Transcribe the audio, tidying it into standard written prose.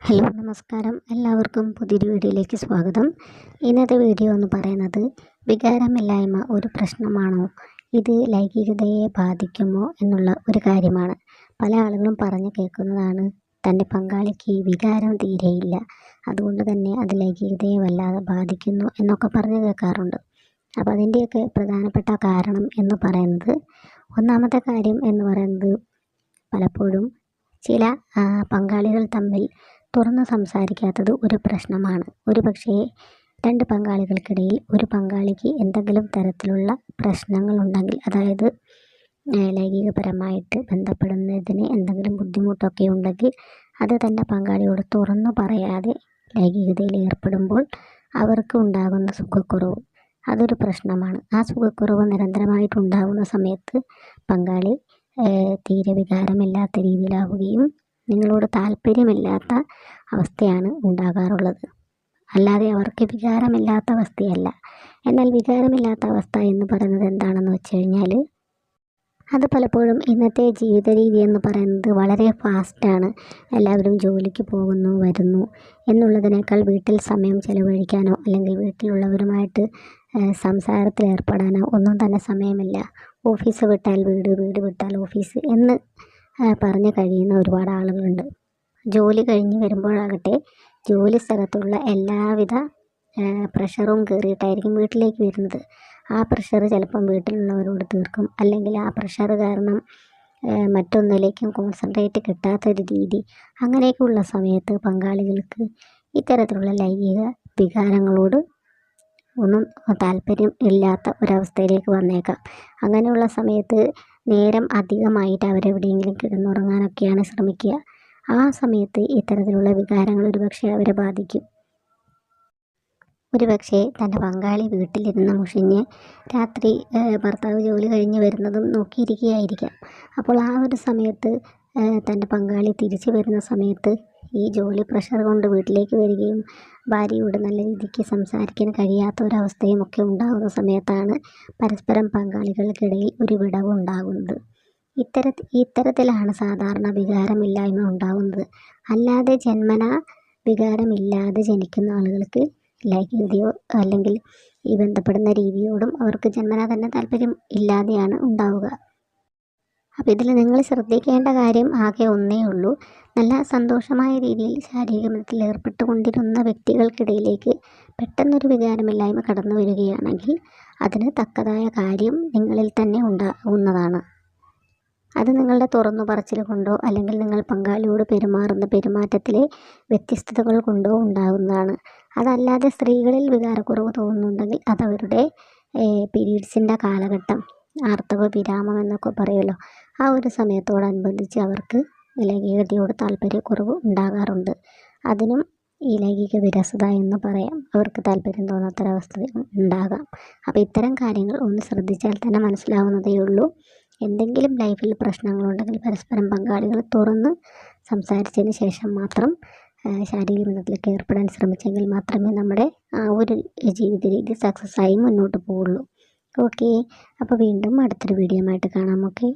Hello നമസ്കാരം, എല്ലാവർക്കും പുതിയൊരു വീഡിയോയിലേക്ക് സ്വാഗതം. ഇന്നത്തെ വീഡിയോ എന്ന് പറയുന്നത് വികാരമില്ലായ്മ ഒരു പ്രശ്നമാണോ, ഇത് ലൈംഗികതയെ ബാധിക്കുമോ എന്നുള്ള ഒരു കാര്യമാണ്. പല ആളുകളും പറഞ്ഞു കേൾക്കുന്നതാണ് തൻ്റെ പങ്കാളിക്ക് വികാരം തീരെയില്ല, അതുകൊണ്ട് തന്നെ അത് ലൈംഗികതയെ വല്ലാതെ ബാധിക്കുന്നു എന്നൊക്കെ പറഞ്ഞു കേൾക്കാറുണ്ട്. അപ്പോൾ അതിൻ്റെയൊക്കെ പ്രധാനപ്പെട്ട കാരണം എന്ന് പറയുന്നത്, ഒന്നാമത്തെ കാര്യം എന്ന് പറയുന്നത് പലപ്പോഴും ചില പങ്കാളികൾ തമ്മിൽ തുറന്ന് സംസാരിക്കാത്തത് ഒരു പ്രശ്നമാണ്. ഒരു പക്ഷേ രണ്ട് പങ്കാളികൾക്കിടയിൽ ഒരു പങ്കാളിക്ക് എന്തെങ്കിലും തരത്തിലുള്ള പ്രശ്നങ്ങളുണ്ടെങ്കിൽ, അതായത് ലൈംഗികപരമായിട്ട് ബന്ധപ്പെടുന്നതിന് എന്തെങ്കിലും ബുദ്ധിമുട്ടൊക്കെ ഉണ്ടെങ്കിൽ അത് തൻ്റെ പങ്കാളിയോട് തുറന്നു പറയാതെ ലൈംഗികതയിൽ ഏർപ്പെടുമ്പോൾ അവർക്ക് ഉണ്ടാകുന്ന സുഖക്കുറവ് അതൊരു പ്രശ്നമാണ്. ആ സുഖക്കുറവ് നിരന്തരമായിട്ടുണ്ടാകുന്ന സമയത്ത് പങ്കാളി തീരെ വികാരമില്ലാത്ത രീതിയിലാവുകയും നിങ്ങളോട് താല്പര്യമില്ലാത്ത അവസ്ഥയാണ് ഉണ്ടാകാറുള്ളത്. അല്ലാതെ അവർക്ക് വികാരമില്ലാത്ത അവസ്ഥയല്ല. എന്നാൽ വികാരമില്ലാത്ത അവസ്ഥ എന്ന് പറയുന്നത് എന്താണെന്ന് വെച്ച് കഴിഞ്ഞാൽ, അത് പലപ്പോഴും ഇന്നത്തെ ജീവിത രീതി എന്ന് പറയുന്നത് വളരെ ഫാസ്റ്റാണ്. എല്ലാവരും ജോലിക്ക് പോകുന്നു വരുന്നു എന്നുള്ളതിനേക്കാൾ വീട്ടിൽ സമയം ചെലവഴിക്കാനോ അല്ലെങ്കിൽ വീട്ടിലുള്ളവരുമായിട്ട് സംസാരത്തിൽ ഏർപ്പെടാനോ ഒന്നും തന്നെ സമയമില്ല. ഓഫീസ് വിട്ടാൽ വീട്, വീട് വിട്ടാൽ ഓഫീസ് എന്ന് പറഞ്ഞു കഴിയുന്ന ഒരുപാട് ആളുകളുണ്ട്. ജോലി കഴിഞ്ഞ് വരുമ്പോഴാകട്ടെ ജോലി സ്ഥലത്തുള്ള എല്ലാവിധ പ്രഷറും കയറിയിട്ടായിരിക്കും വീട്ടിലേക്ക് വരുന്നത്. ആ പ്രഷർ ചിലപ്പം വീട്ടിലുള്ളവരോട് തീർക്കും, അല്ലെങ്കിൽ ആ പ്രഷർ കാരണം മറ്റൊന്നിലേക്കും കോൺസെൻട്രേറ്റ് കിട്ടാത്തൊരു രീതി. അങ്ങനെയൊക്കെയുള്ള സമയത്ത് പങ്കാളികൾക്ക് ഇത്തരത്തിലുള്ള ലൈംഗിക വികാരങ്ങളോട് ഒന്നും താല്പര്യം ഇല്ലാത്ത ഒരവസ്ഥയിലേക്ക് വന്നേക്കാം. അങ്ങനെയുള്ള സമയത്ത് നേരം അധികമായിട്ട് അവരെവിടെയെങ്കിലും കിടന്നുറങ്ങാനൊക്കെയാണ് ശ്രമിക്കുക. ആ സമയത്ത് ഇത്തരത്തിലുള്ള വികാരങ്ങൾ ഒരുപക്ഷെ അവരെ ബാധിക്കും. ഒരുപക്ഷെ തൻ്റെ പങ്കാളി വീട്ടിലിരുന്ന് മുഷിഞ്ഞ് രാത്രി ഭർത്താവ് ജോലി കഴിഞ്ഞ് വരുന്നതും നോക്കിയിരിക്കുകയായിരിക്കാം. അപ്പോൾ ആ ഒരു സമയത്ത് തൻ്റെ പങ്കാളി തിരിച്ചു വരുന്ന സമയത്ത് ഈ ജോലി പ്രഷർ കൊണ്ട് വീട്ടിലേക്ക് വരികയും ഭാര്യയോട് നല്ല രീതിക്ക് സംസാരിക്കാൻ കഴിയാത്ത ഒരവസ്ഥയും ഒക്കെ ഉണ്ടാകുന്ന സമയത്താണ് പരസ്പരം പങ്കാളികൾക്കിടയിൽ ഒരു വിടവ് ഉണ്ടാകുന്നത്. ഇത്തരത്തിലാണ് സാധാരണ വികാരമില്ലായ്മ ഉണ്ടാകുന്നത്. അല്ലാതെ ജന്മനാ വികാരമില്ലാതെ ജനിക്കുന്ന ആളുകൾക്ക് ലൈംഗികതയോ അല്ലെങ്കിൽ ഈ ബന്ധപ്പെടുന്ന രീതിയോടും അവർക്ക് ജന്മനാ തന്നെ താല്പര്യം ഇല്ലാതെയാണ് ഉണ്ടാവുക. അപ്പോൾ ഇതിൽ നിങ്ങൾ ശ്രദ്ധിക്കേണ്ട കാര്യം ആകെ ഒന്നേ ഉള്ളൂ. നല്ല സന്തോഷമായ രീതിയിൽ ശാരീരിക ബന്ധത്തിൽ ഏർപ്പെട്ടുകൊണ്ടിരുന്ന വ്യക്തികൾക്കിടയിലേക്ക് പെട്ടെന്നൊരു വികാരമില്ലായ്മ കടന്നു വരികയാണെങ്കിൽ അതിന് തക്കതായ കാര്യം നിങ്ങളിൽ തന്നെ ഉണ്ടാകുന്നതാണ്. അത് നിങ്ങളുടെ തുറന്നു പറച്ചിൽ കൊണ്ടോ അല്ലെങ്കിൽ നിങ്ങൾ പങ്കാളിയോട് പെരുമാറുന്ന പെരുമാറ്റത്തിലെ വ്യത്യസ്തതകൾ കൊണ്ടോ ഉണ്ടാകുന്നതാണ്. അതല്ലാതെ സ്ത്രീകളിൽ വികാരക്കുറവ് തോന്നുന്നുണ്ടെങ്കിൽ അതവരുടെ പീരീഡ്സിൻ്റെ കാലഘട്ടം, ആർത്തവ വിരാമം എന്നൊക്കെ പറയുമല്ലോ, ആ ഒരു സമയത്തോടനുബന്ധിച്ച് അവർക്ക് ലൈംഗികതയോട് താല്പര്യക്കുറവ് ഉണ്ടാകാറുണ്ട്. അതിനും ഈ ലൈംഗിക വിരസത എന്ന് പറയാം, അവർക്ക് താല്പര്യം തോന്നാത്തൊരവസ്ഥ ഉണ്ടാകാം. അപ്പോൾ ഇത്തരം കാര്യങ്ങൾ ഒന്ന് ശ്രദ്ധിച്ചാൽ തന്നെ മനസ്സിലാവുന്നതേ ഉള്ളൂ. എന്തെങ്കിലും ലൈഫിൽ പ്രശ്നങ്ങളുണ്ടെങ്കിൽ പരസ്പരം പങ്കാളികൾ തുറന്ന് സംസാരിച്ചതിന് ശേഷം മാത്രം ശാരീരിക ബന്ധത്തിലേക്ക് ഏർപ്പെടാൻ ശ്രമിച്ചെങ്കിൽ മാത്രമേ നമ്മുടെ ആ ഒരു ജീവിത രീതി സക്സസ്സായി മുന്നോട്ട് പോവുള്ളൂ. ഓക്കെ, അപ്പോൾ വീണ്ടും അടുത്തൊരു വീഡിയോ ആയിട്ട് കാണാം. ഓക്കെ.